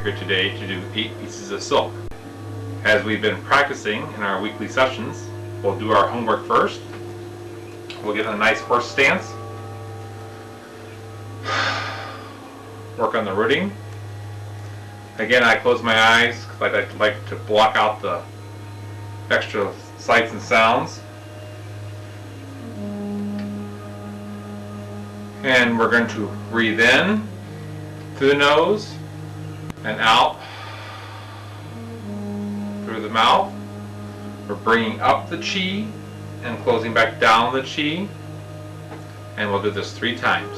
Here today to do 8 pieces of silk. As we've been practicing in our weekly sessions, we'll do our homework first. We'll get in a nice horse stance. Work on the rooting. Again, I close my eyes because I like to block out the extra sights and sounds. And we're going to breathe in through the nose and out through the mouth. We're bringing up the chi and closing back down the chi, and we'll do this 3 times.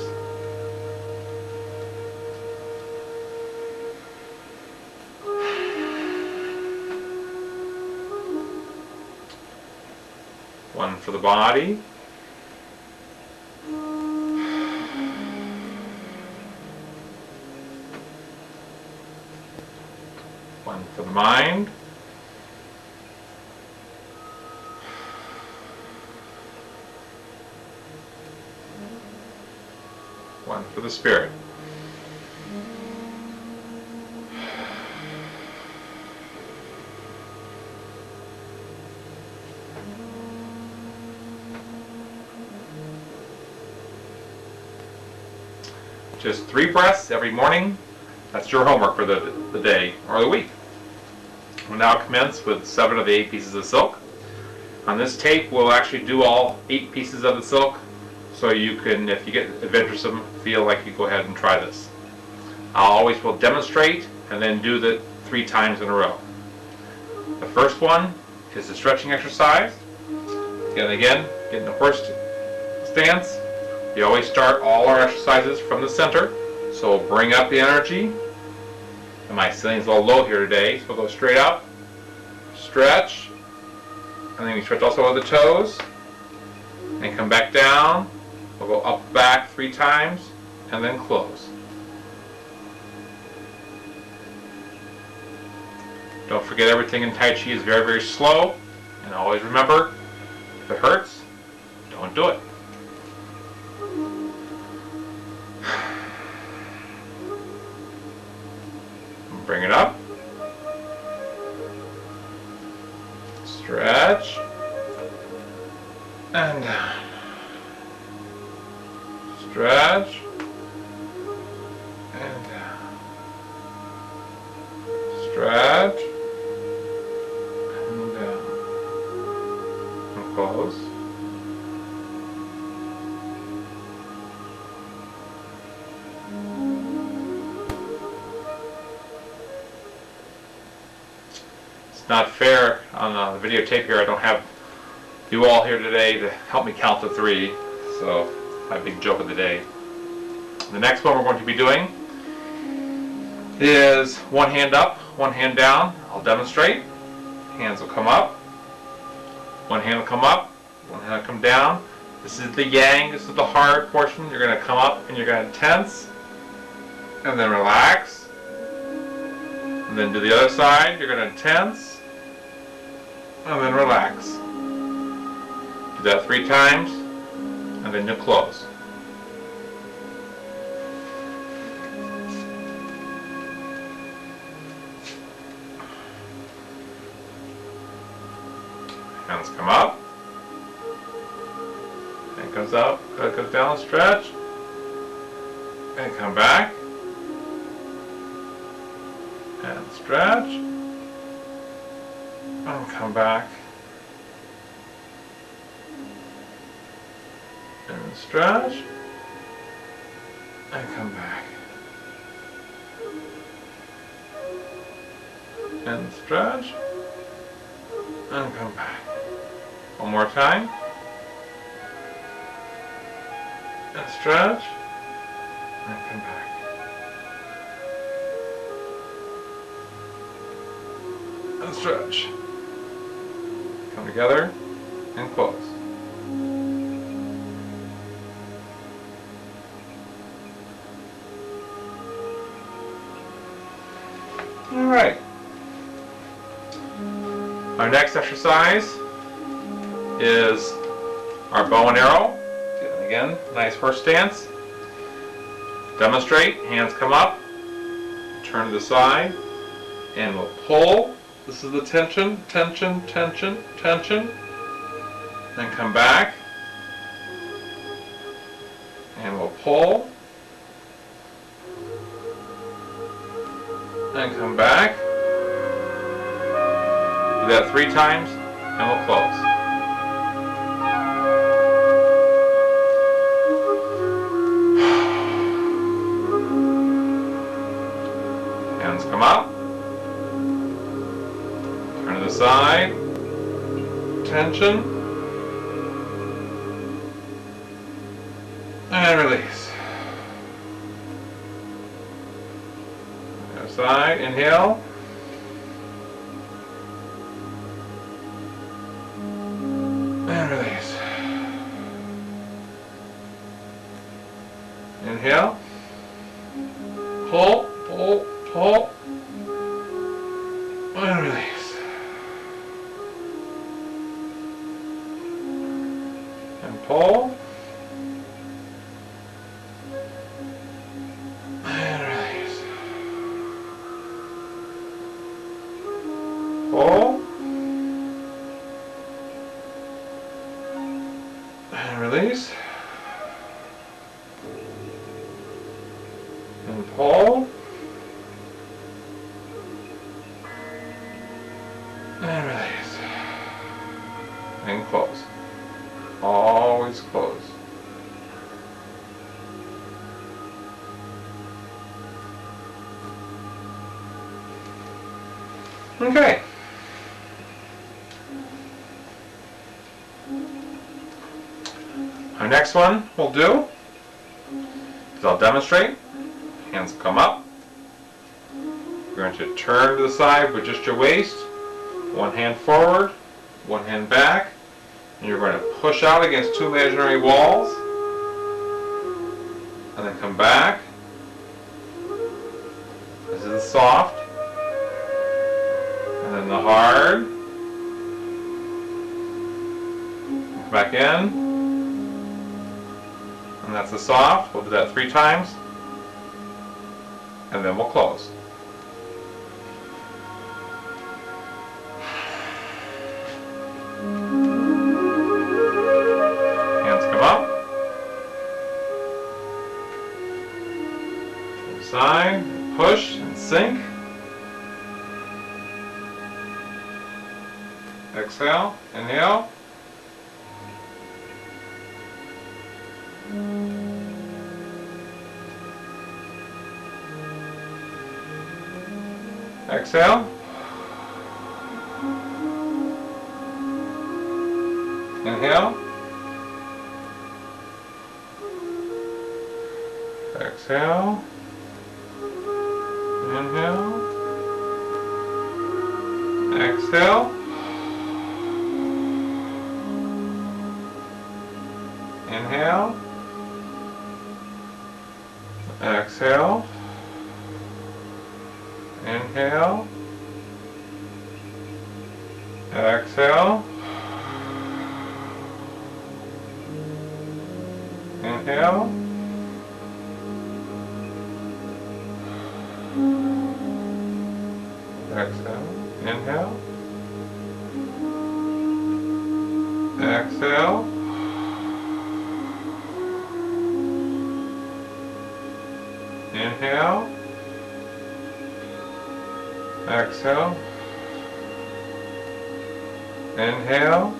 One for the body. One for the mind. One for the spirit. Just 3 breaths every morning. That's your homework for the day or the week. We'll now commence with 7 of the 8 pieces of silk. On this tape, we'll actually do all 8 pieces of the silk, so you can, if you get adventuresome, feel like you go ahead and try this. I always will demonstrate and then do the 3 times in a row. The first one is the stretching exercise. Again, get in the horse stance. We always start all our exercises from the center, so we'll bring up the energy. And my ceiling's a little low here today, so we'll go straight up, stretch, and then we stretch also with the toes, and come back down. We'll go up, back 3 times, and then close. Don't forget, everything in Tai Chi is very, very slow, and always remember, if it hurts, don't do it. Bring it up, stretch, and down, stretch, and down, stretch, and down, and close. Not fair on the videotape here. I don't have you all here today to help me count to 3, so my big joke of the day. The next one we're going to be doing is 1 hand up, 1 hand down. I'll demonstrate. Hands will come up, 1 hand will come up, 1 hand will come down. This is the yang, this is the hard portion. You're going to come up and you're going to tense and then relax, and then do the other side. You're going to tense and then relax. Do that 3 times, and then you'll close. Hands come up, and comes up, goes down, stretch, and come back, and stretch, and come back, and stretch, and come back, and stretch, and come back. One more time, and stretch, and come back. And stretch. Come together and close. All right. Our next exercise is our bow and arrow. And again, nice horse stance. Demonstrate. Hands come up. turn to the side, and we'll pull. This is the tension, tension, tension, tension. Then come back, and we'll pull. And come back. Do that 3 times, and we'll close. Hands come up. Turn to the side. Tension. And release. Other side. Inhale. And release. Inhale. Pull, pull, pull. And release. And pull. And release. Pull. And release. And pull. And release. And close. Always close. Okay. Our next one we'll do is I'll demonstrate. Hands come up. You're going to turn to the side with just your waist. One hand forward, one hand back. And you're going to push out against 2 imaginary walls. And then come back. This is the soft. And then the hard. Come back in. And that's the soft. We'll do that 3 times. And then we'll close. Hands come up. To the side. Push and sink. Exhale. Inhale. Exhale. Inhale. Exhale. Inhale. Exhale. Inhale. Exhale. Inhale. Exhale. Inhale. Exhale. Inhale. Exhale. Inhale. Exhale. Inhale.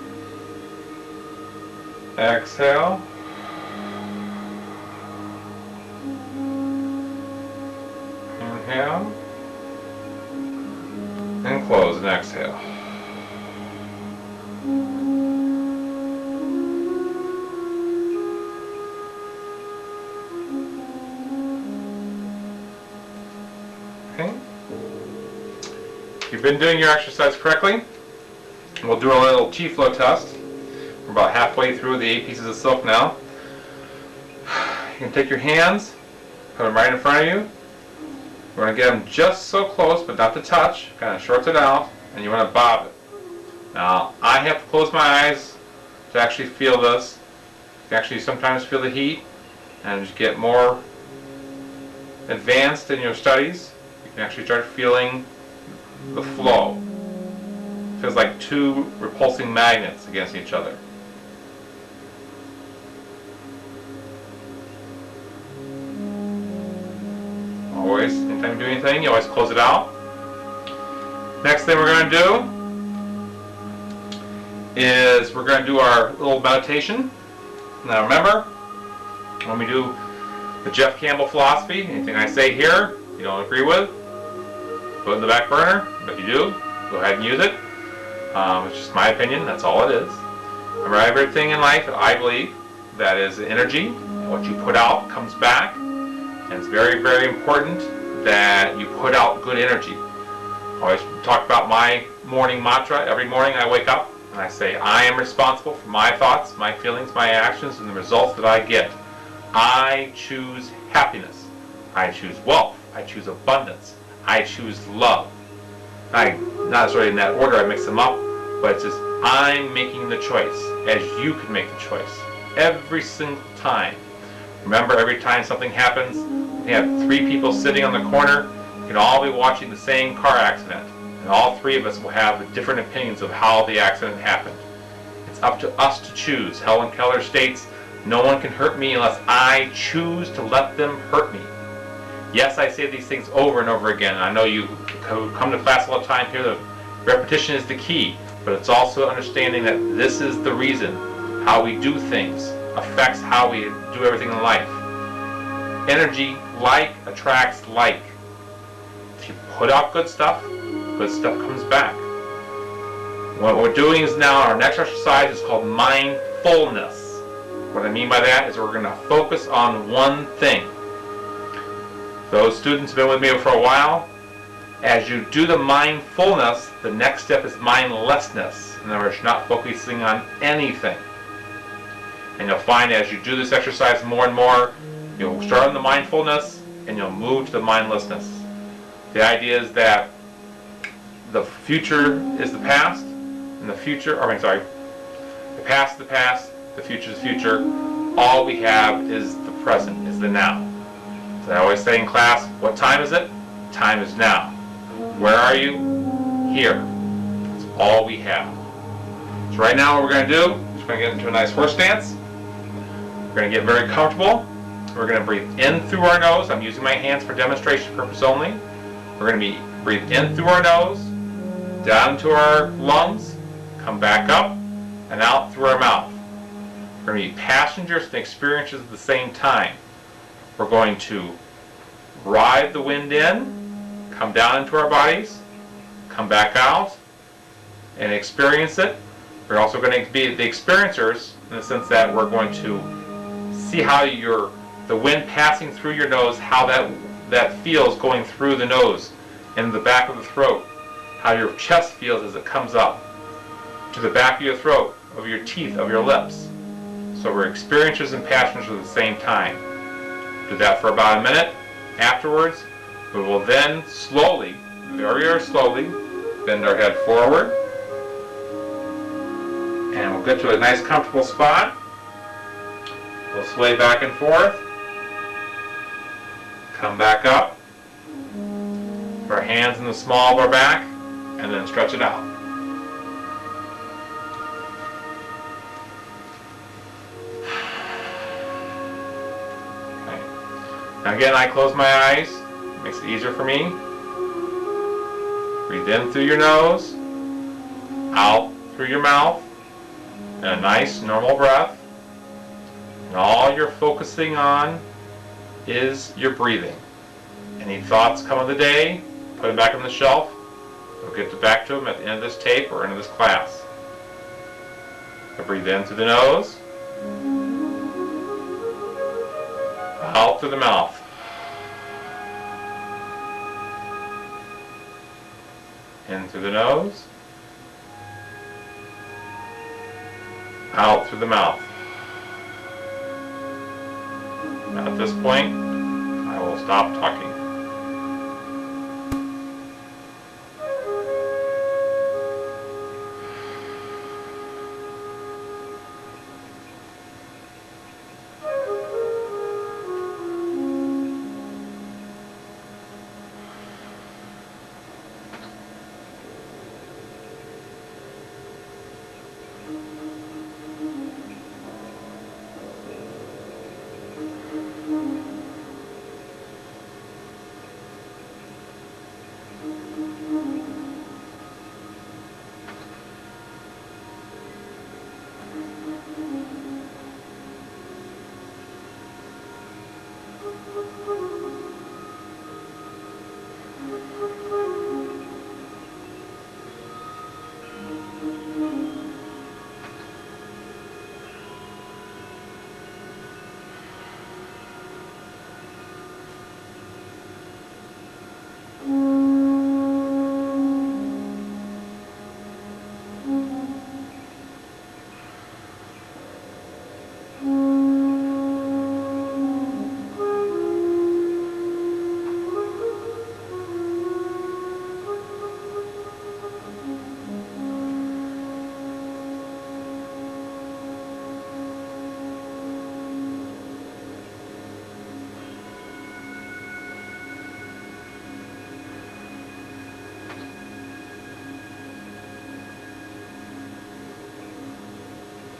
Exhale. Inhale. And close and exhale. Okay. You've been doing your exercise correctly. We'll do a little chi flow test. We're about halfway through the 8 pieces of silk now. You can take your hands, put them right in front of you. You want to get them just so close, but not to touch. Kind of shorts it out, and you want to bob it. Now, I have to close my eyes to actually feel this. You can actually sometimes feel the heat, and as you get more advanced in your studies, you You actually start feeling the flow. It feels like two repulsing magnets against each other. Always, anytime you do anything, you always close it out. Next thing we're going to do is we're going to do our little meditation. Now remember, when we do the Jeff Campbell philosophy, anything I say here you don't agree with, put it in the back burner. But if you do, go ahead and use it. It's just my opinion, that's all it is. Remember, everything in life, I believe, that is energy. What you put out comes back. And it's very, very important that you put out good energy. I always talk about my morning mantra. Every morning I wake up and I say, I am responsible for my thoughts, my feelings, my actions, and the results that I get. I choose happiness. I choose wealth. I choose abundance. I choose love. Not necessarily in that order, I mix them up, but it's just I'm making the choice as you can make the choice. Every single time. Remember, every time something happens, we have three people sitting on the corner. We can all be watching the same car accident, and all three of us will have different opinions of how the accident happened. It's up to us to choose. Helen Keller states, no one can hurt me unless I choose to let them hurt me. Yes, I say these things over and over again. I know you come to class all the time here. The repetition is the key, but it's also understanding that this is the reason how we do things affects how we do everything in life. Energy, like, attracts like. If you put out good stuff comes back. What we're doing is now, our next exercise is called mindfulness. What I mean by that is we're going to focus on one thing. Those students have been with me for a while. As you do the mindfulness, the next step is mindlessness. In other words, you're not focusing on anything. And you'll find as you do this exercise more and more, you'll start on the mindfulness and you'll move to the mindlessness. The idea is that the future is the past, and the past is the past, the future is the future. All we have is the present, is the now. So I always say in class, what time is it? Time is now. Where are you? Here. That's all we have. So right now what we're going to do, we're just going to get into a nice horse stance. We're going to get very comfortable. We're going to breathe in through our nose. I'm using my hands for demonstration purpose only. We're going to breathe in through our nose, down to our lungs, come back up, and out through our mouth. We're going to be passengers and experiencers at the same time. We're going to ride the wind in, come down into our bodies, come back out, and experience it. We're also going to be the experiencers in the sense that we're going to see how the wind passing through your nose, how that feels going through the nose and the back of the throat, how your chest feels as it comes up to the back of your throat, of your teeth, of your lips. So we're experiencers and passengers at the same time. Do that for about a minute. Afterwards, we will then slowly, very, very slowly, bend our head forward. And we'll get to a nice comfortable spot. We'll sway back and forth. Come back up. Put our hands in the small of our back, and then stretch it out. Okay. Now again, I close my eyes. It makes it easier for me. Breathe in through your nose, out through your mouth, and a nice normal breath. And all you're focusing on is your breathing. Any thoughts come of the day, put them back on the shelf. We'll get back to them at the end of this tape or end of this class. So breathe in through the nose, out through the mouth. In through the nose, out through the mouth. Now at this point, I will stop talking.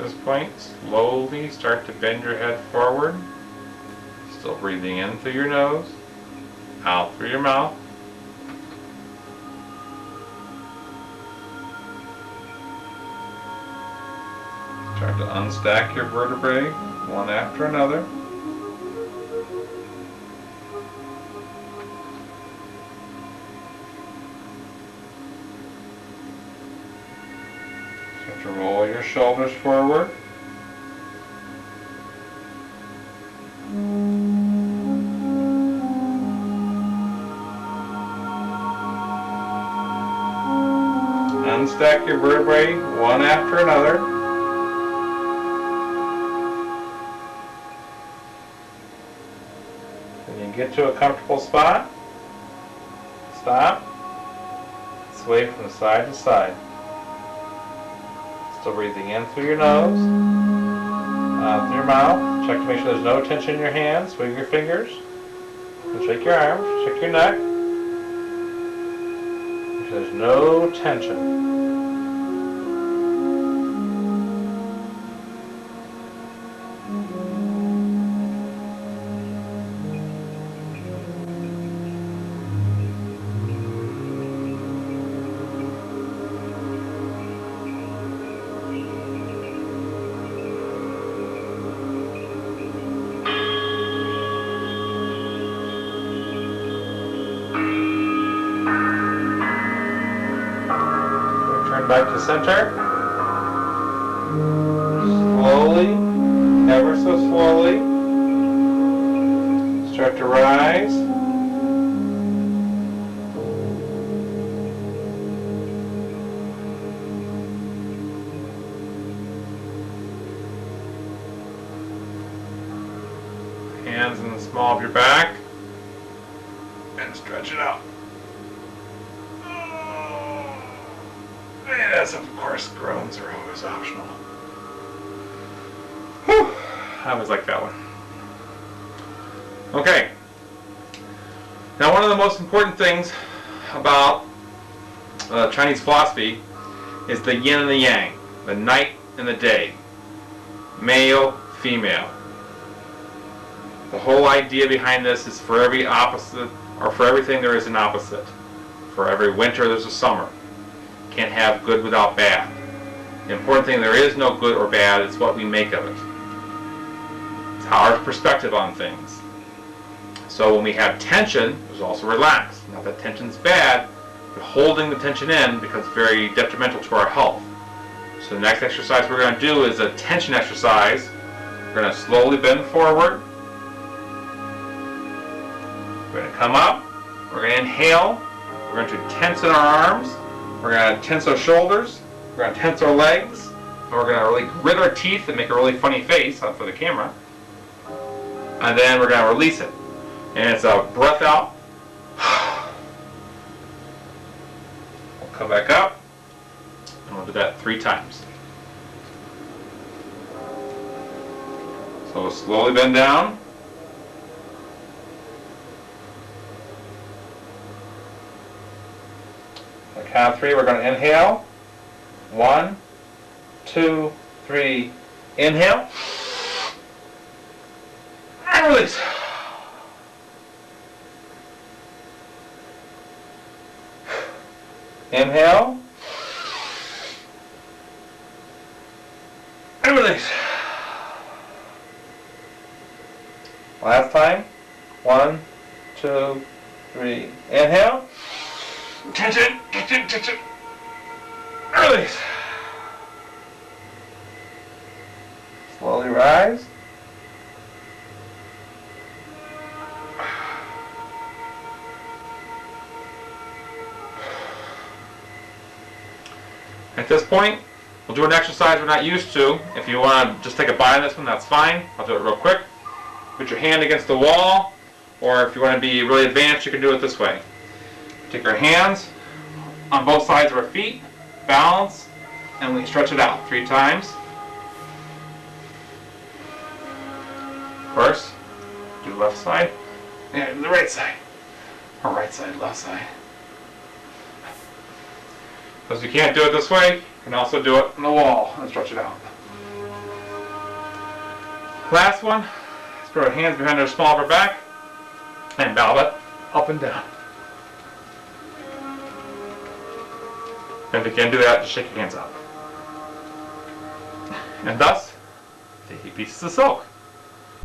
this point, slowly start to bend your head forward. Still breathing in through your nose, out through your mouth. Start to unstack your vertebrae one after another. Start to roll your shoulders forward. Unstack your vertebrae one after another. When you get to a comfortable spot, stop, sway from side to side. Still breathing in through your nose, out through your mouth. Check to make sure there's no tension in your hands. Swing your fingers, and shake your arms, shake your neck. Make sure there's no tension. Back to center. Slowly, ever so slowly, start to rise. Hands in the small of your back and stretch it out. Yes, of course, groans are always optional. Whew, I always like that one. Okay. Now, one of the most important things about Chinese philosophy is the yin and the yang, the night and the day, male, female. The whole idea behind this is for every opposite, or for everything there is an opposite. For every winter there's a summer. Can't have good without bad. The important thing, there is no good or bad, it's what we make of it. It's our perspective on things. So when we have tension, there's also relax. Not that tension's bad, but holding the tension in becomes very detrimental to our health. So the next exercise we're going to do is a tension exercise. We're going to slowly bend forward. We're going to come up. We're going to inhale. We're going to tense in our arms. We're going to tense our shoulders, we're going to tense our legs, and we're going to really grit our teeth and make a really funny face for the camera. And then we're going to release it. And it's a breath out. We'll come back up, and we'll do that 3 times. So we'll slowly bend down. Count of 3, we're going to inhale. 1, 2, 3. Inhale. And release. Inhale. And release. Last time. 1, 2, 3. Inhale. Tension, tension, tension. Release. Slowly rise. At this point, we'll do an exercise we're not used to. If you want to just take a bite on this one, that's fine. I'll do it real quick. Put your hand against the wall, or if you want to be really advanced, you can do it this way. Take our hands on both sides of our feet, balance, and we stretch it out 3 times. First, do left side, and the right side. Or right side, left side. Because you can't do it this way, you can also do it on the wall and stretch it out. Last one. Let's put our hands behind our small of our back and bow it up and down. And again, do that, just shake your hands out. And thus, the 8 pieces of silk.